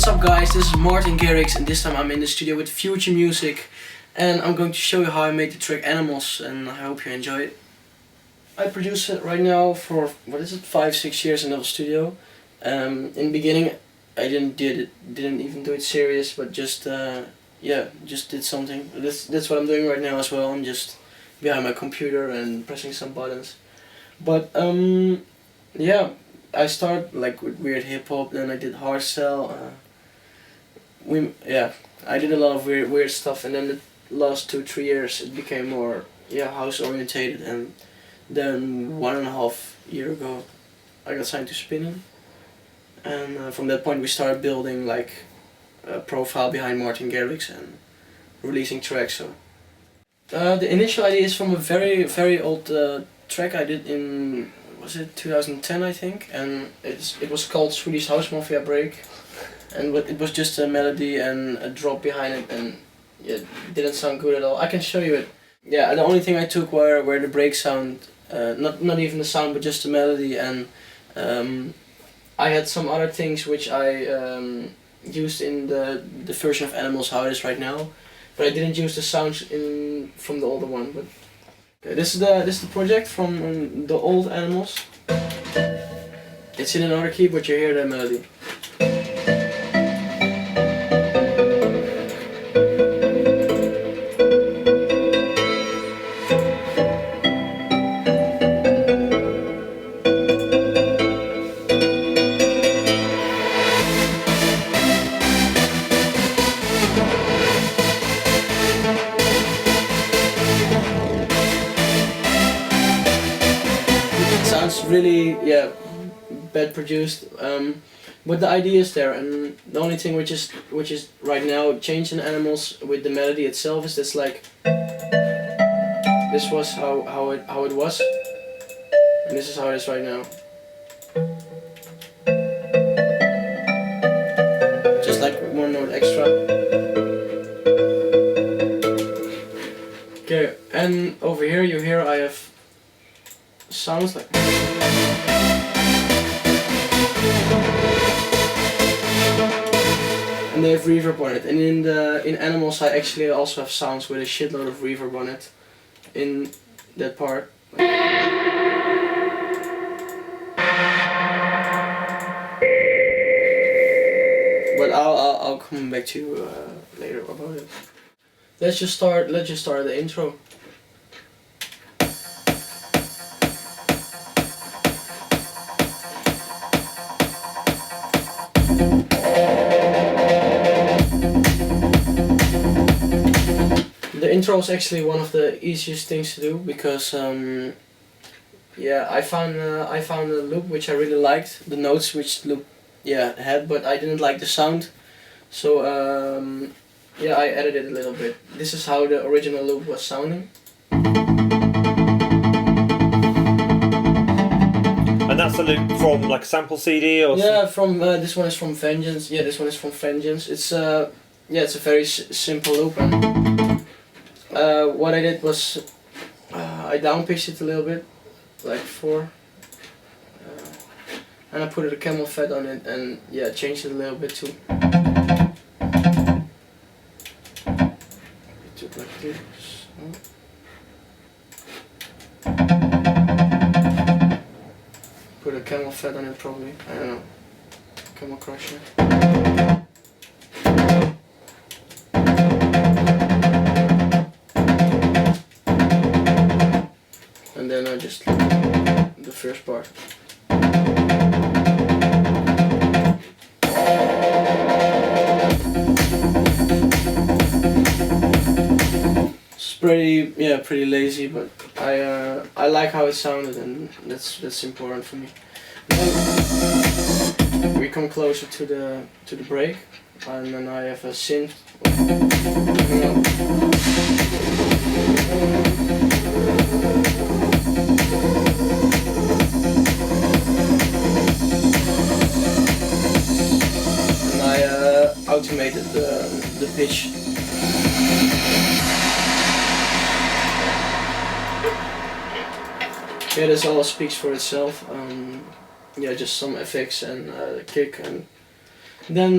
What's up guys, this is Martin Garrix and this time I'm in the studio with Future Music and I'm going to show you how I made the track Animals and I hope you enjoy it. I produce it right now for, 5-6 years in the studio. In the beginning I didn't even do it serious, but just did something. That's what I'm doing right now as well. I'm just behind my computer and pressing some buttons. But yeah, I started like with weird hip hop, then I did hardstyle. I did a lot of weird stuff, and then the last 2-3 years it became more house orientated, and then 1.5 years ago I got signed to Spinning, and from that point we started building like a profile behind Martin Garrix and releasing tracks. So the initial idea is from a very old track I did in 2010 I think, and it was called Swedish House Mafia Break, and it was just a melody and a drop behind it, and it didn't sound good at all. I can show you it. Yeah, the only thing I took were the break sound, not even the sound but just the melody, and I had some other things which I used in the version of Animals how it is right now, but I didn't use the sounds from the older one. But okay, this is the project from the old Animals. It's in another key, but you hear the melody. Sounds really bad produced, but the idea is there, and the only thing which is right now changing Animals with the melody itself is this, like this was how it was, and this is how it is right now. Just like one note extra. Okay, and over here you hear I have sounds like, and they have reverb on it, and in Animals I actually also have sounds with a shitload of reverb on it in that part. But I'll come back to you later about it. Let's just start the intro. The intro is actually one of the easiest things to do because I found a loop which I really liked, the notes which the loop had, but I didn't like the sound, so I edited it a little bit. This is how the original loop was sounding. And that's a loop from like a sample CD or from this one is from Vengeance. Yeah, this one is from Vengeance. It's it's a very simple loop, and what I did was I downpitched it a little bit, like 4, and I put a camel fat on it, and changed it a little bit too. It took like this. Put a camel fat on it probably, I don't know, camel crusher. And then I just loop the first part. It's pretty lazy, but I like how it sounded, and that's important for me. Then we come closer to the break, and then I have a synth. And I automated the pitch. Yeah, this all speaks for itself. Yeah, just some effects and kick, and Then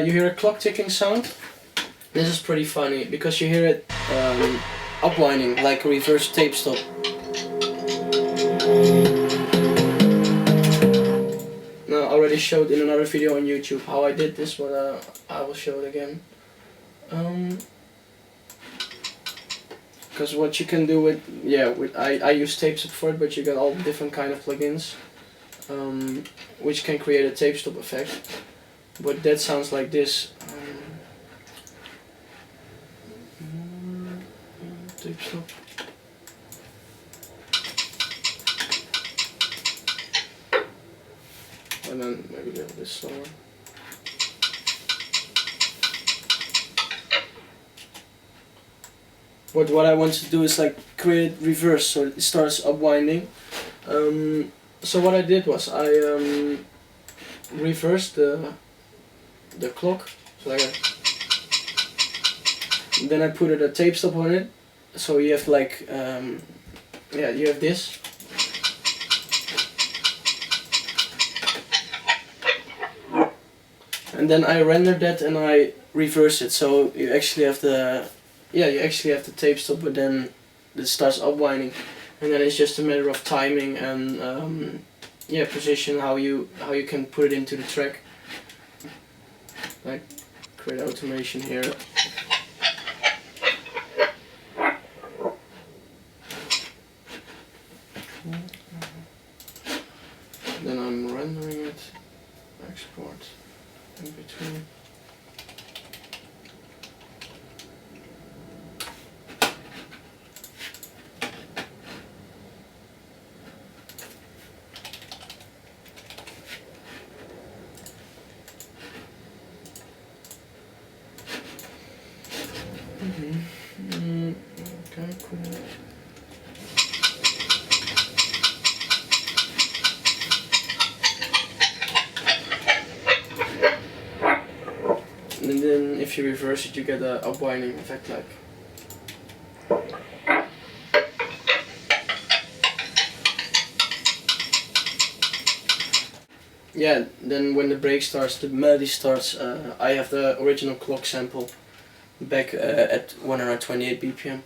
you hear a clock ticking sound. This is pretty funny because you hear it upwinding like a reverse tape stop. Now, I already showed in another video on YouTube how I did this, but I will show it again. Because what you can do with I use tape stop for it, but you got all different kind of plugins, which can create a tape stop effect. But that sounds like this. Tape stop. And then maybe a little bit slower. But what I want to do is like create reverse, so it starts upwinding. So what I did was I reversed the clock, so like then I put a tape stop on it. So you have like you have this. And then I render that and I reverse it, so you actually have the tape stop, but then it starts upwinding, and then it's just a matter of timing and position, how you can put it into the track. Like create automation here. Then I'm rendering it, export in between. Okay, cool. And then if you reverse it, you get a upwinding effect like. Yeah, then when the break starts, the melody starts, I have the original clock sample back at 128 BPM.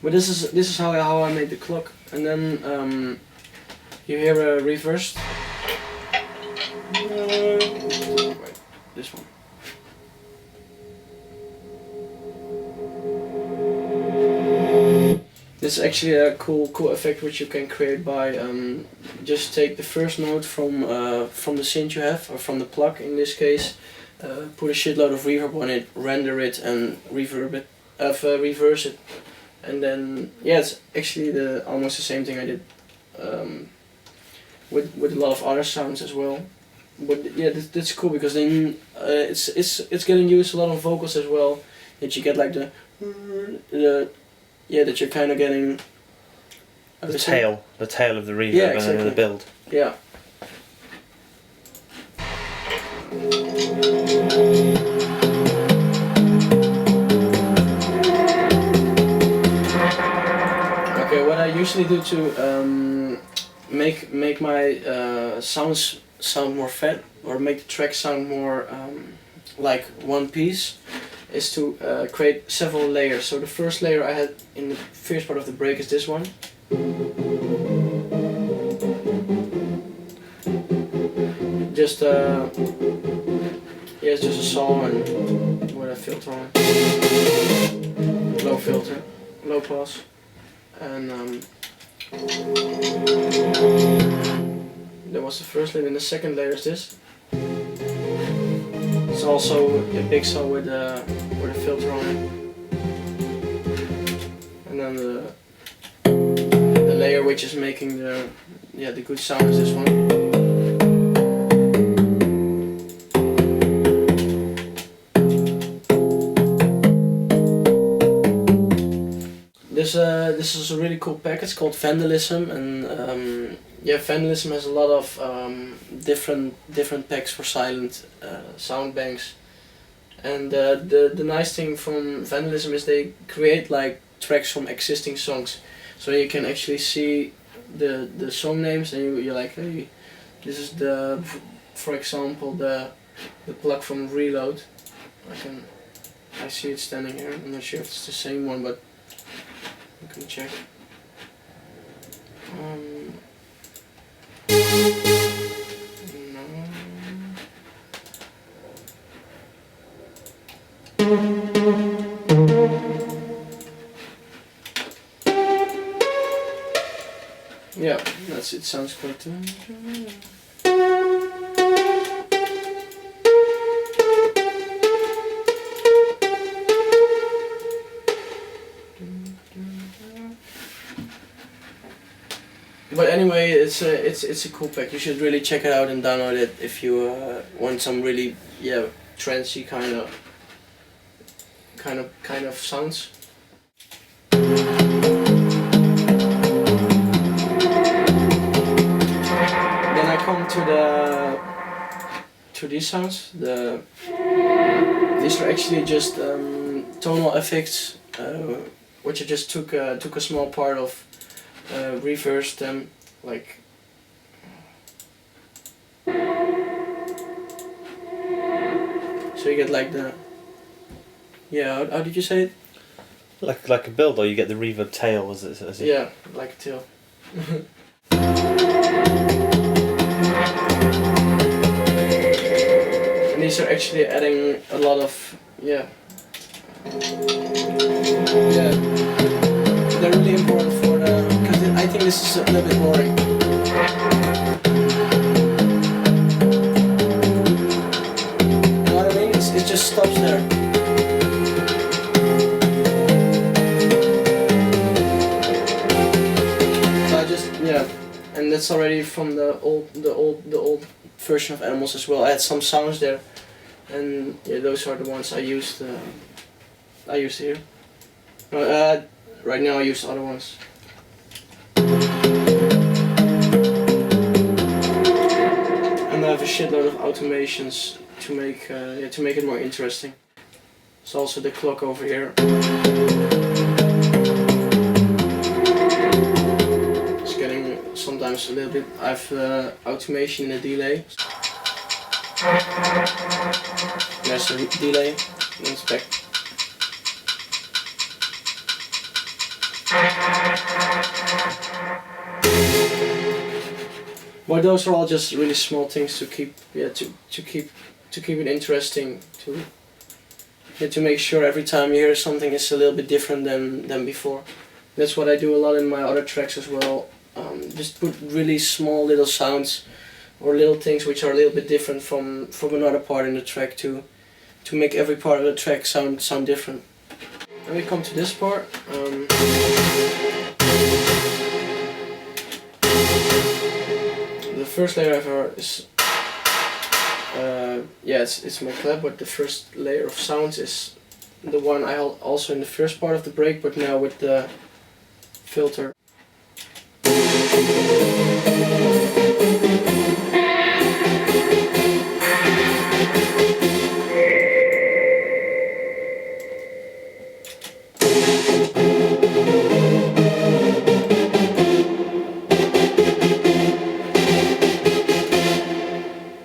But this is how I made the clock, and then you hear a reversed. Wait, this one. This is actually a cool effect which you can create by just take the first note from the synth you have, or from the plug in this case, put a shitload of reverb on it, render it, and reverse it, and then it's actually almost the same thing I did with a lot of other sounds as well. But yeah, that's cool because then it's getting used a lot of vocals as well. That you get like that you're kind of getting the tail of the reverb, yeah, exactly. And the build. Yeah. Okay, what I usually do to make my sounds sound more fat, or make the track sound more like one piece, is to create several layers. So the first layer I had in the first part of the break is this one. Just it's just a saw and with a filter on it. Low filter, low pass, and that was the first layer. And the second layer is this. It's also a big saw with a filter on it, and then the layer which is making the good sound is this one. This is a really cool package called Vandalism, and Vandalism has a lot of different packs for silent sound banks, And the nice thing from Vandalism is they create like tracks from existing songs, so you can actually see the song names, and you're like, hey, this is the, for example, the plug from Reload. I see it standing here. I'm not sure if it's the same one, but you can check. Yeah, that's it. Sounds quite. But anyway, it's a cool pack. You should really check it out and download it if you want some really trancey kind of sounds. Then I come to these sounds. These are actually just tonal effects, which I just took a small part of. Reversed them, like so you get like the how did you say it? Like a build, or you get the reverb tail as it. Yeah, like a tail. And these are actually adding a lot of they're really important for because I think this is a little bit boring. You know what I mean? It just stops there. So I just and that's already from the old version of Animals as well. I had some sounds there, and those are the ones I used. I used here. Right now I use other ones. And I have a shitload of automations to make it more interesting. There's also the clock over here. It's getting sometimes a little bit. I have automation in the delay. There's a delay. It's back. But those are all just really small things to keep to keep it interesting, to make sure every time you hear something it's a little bit different than before. That's what I do a lot in my other tracks as well. Just put really small little sounds or little things which are a little bit different from another part in the track to make every part of the track sound different. And we come to this part. The first layer I have is it's my clap, but the first layer of sounds is the one I held also in the first part of the break, but now with the filter.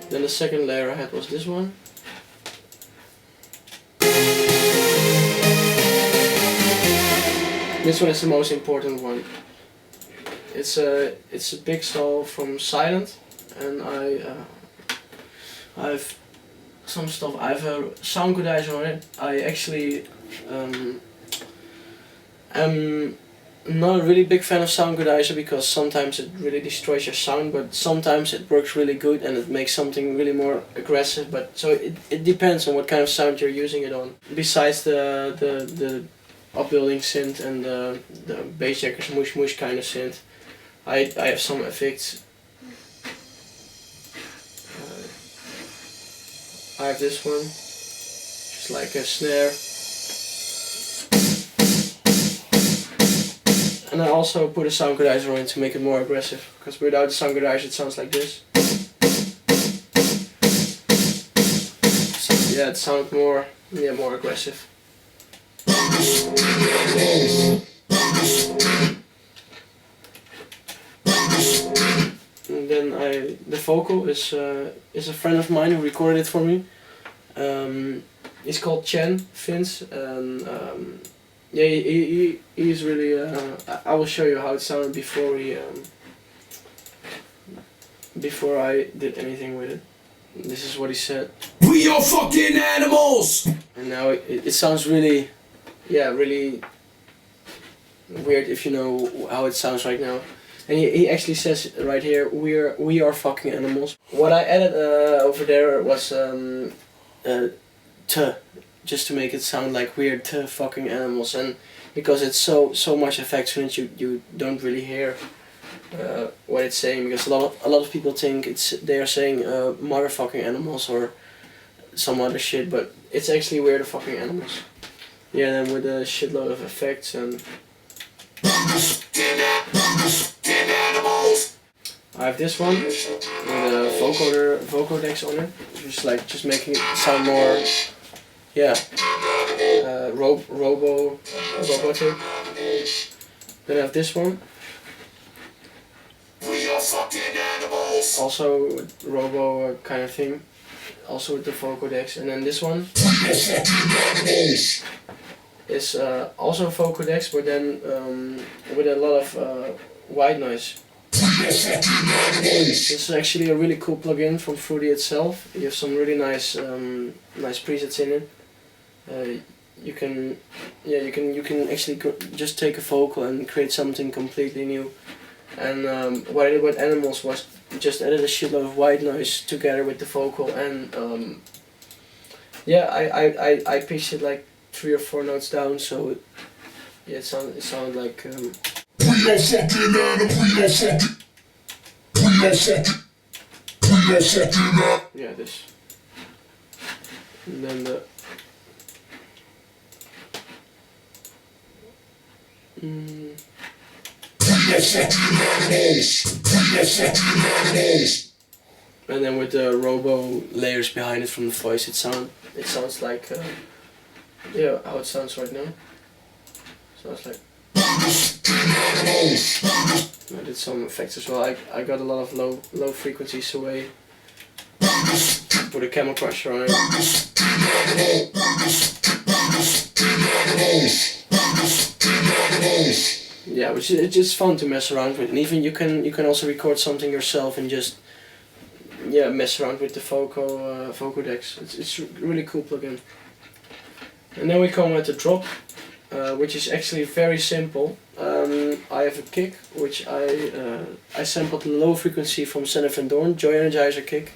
Then the second layer I had was this one. This one is the most important one. It's a big saw from Silent, and I've some stuff. I have a sound codizer on it. I actually am not a really big fan of sound codizer because sometimes it really destroys your sound, but sometimes it works really good and it makes something really more aggressive. But so it depends on what kind of sound you're using it on. Besides the upbuilding synth and the bassjackers mush mush kind of synth, I have some effects. I have this one, just like a snare. And I also put a sound codizer on it to make it more aggressive, because without the sound codizer it sounds like this. So, yeah, it sounds more Yeah, more aggressive. And then the vocal is a friend of mine who recorded it for me. He's called Vince, and yeah, he's really. I will show you how it sounded before I did anything with it. This is what he said. We are fucking animals! And now it sounds really, yeah, really weird if you know how it sounds right now. And he actually says right here, we are fucking animals. What I added over there was t, just to make it sound like we're t fucking animals, and because it's so much effects in it, you don't really hear what it's saying, because a lot of people think they are saying motherfucking animals or some other shit, but it's actually we're the fucking animals. Yeah, then with a shitload of effects and I have this one with a vocodex on it, just making it sound more, yeah, robotic. Then I have this one, also with robo kind of thing, also with the vocodex. And then this one is also vocodex, but then with a lot of white noise. This is actually a really cool plugin from Fruity itself. You have some really nice presets in it. You can actually just take a vocal and create something completely new. And what I did with Animals was just added a shitload of white noise together with the vocal, and yeah, I pitched it like 3 or 4 notes down, so yeah, it sounded like. We are fucking animals. Yeah, this. And then the. And then with the robo layers behind it from the voice, it sounds like yeah, how it sounds right now. Sounds like. I did some effects as well. I got a lot of low frequencies away. Put a camel crusher on it. Yeah, which it's just fun to mess around with, and even you can also record something yourself and just mess around with the vocodex. It's a really cool plugin. And then we come at the drop, which is actually very simple. I have a kick which I sampled the low frequency from Center Van Dorn, Joy Energizer kick.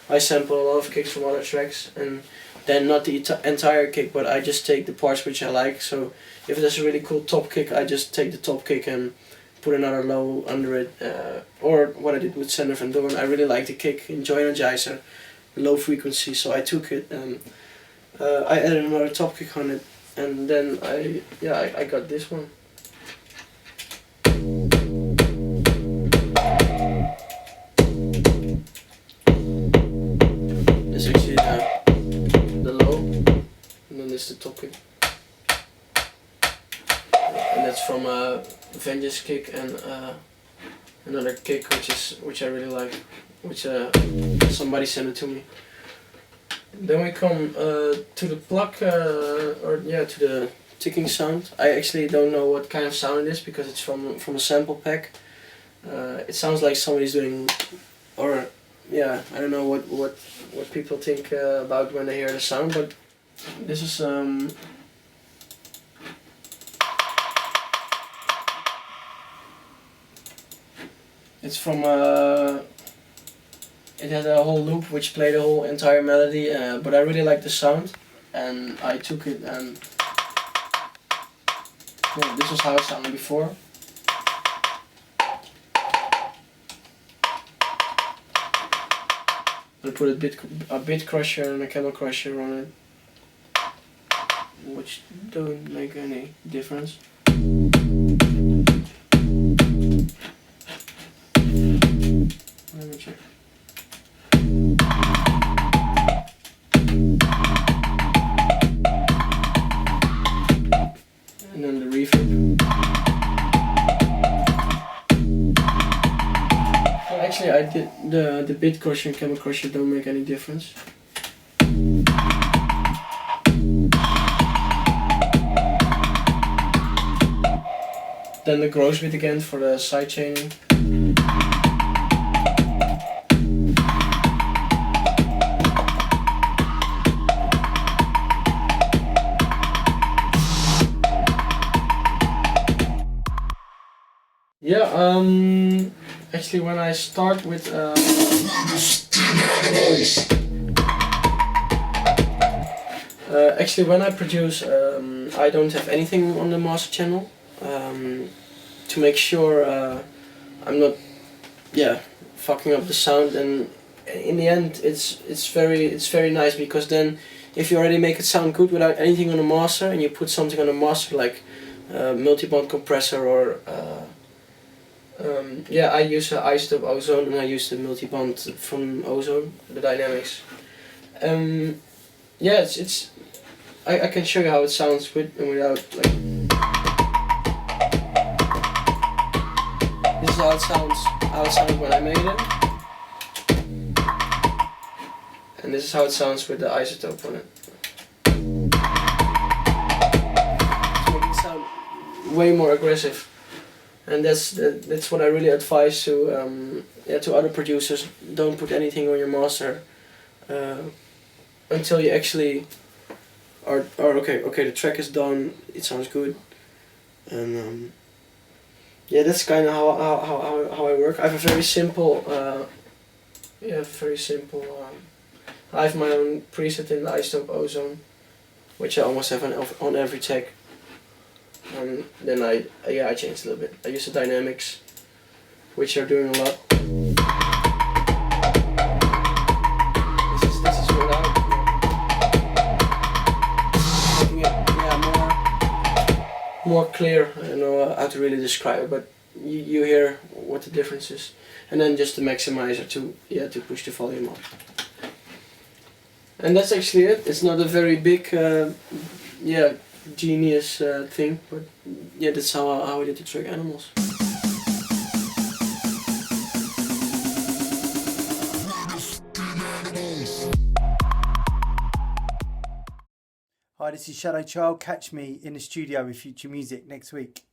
I sample a lot of kicks from other tracks, and then not the entire kick, but I just take the parts which I like. So if there's a really cool top kick, I just take the top kick and put another low under it. Or what I did with Center Van Dorn, I really like the kick in Joy Energizer, low frequency, so I took it and I added another top kick on it, and then I got this one. This is actually the low, and then this is the top kick. And that's from a Vengeance kick and another kick which I really like, which somebody sent it to me. Then we come to the plug, to the ticking sound. I actually don't know what kind of sound it is because it's from a sample pack. It sounds like somebody's doing, or yeah, I don't know what people think about when they hear the sound, but this is it's from it had a whole loop which played the whole entire melody, but I really like the sound, and I took it and this is how it sounded before. I put a bit crusher and a camel crusher on it, which don't make any difference. Let me check. actually I did the bit crusher and camel crusher don't make any difference. Then the gross bit again for the side chaining. Yeah, actually when I start with actually when I produce, I don't have anything on the master channel, to make sure I'm not, yeah, fucking up the sound. And in the end, it's very nice, because then if you already make it sound good without anything on the master, and you put something on the master like multi-band compressor or yeah, I use an isotope ozone, and I use the multi-band from ozone, the dynamics. Yeah, I can show you how it sounds with and without. Like, this is how it sounded when I made it, and this is how it sounds with the isotope on it. To make it sound way more aggressive. And that's what I really advise to to other producers. Don't put anything on your master until you actually are okay. The track is done. It sounds good, and yeah, that's kind of how I work. I have a very simple I have my own preset in the isotope ozone, which I almost have on every tag. And then I changed a little bit. I use the dynamics, which are doing a lot. This is without, making it more clear. I don't know how to really describe it, but you hear what the difference is. And then just the maximizer to push the volume up. And that's actually it. It's not a very big genius thing, but yeah, that's how I did the track Animals. Hi, this is Shadow Child. Catch me in the studio with future music next week.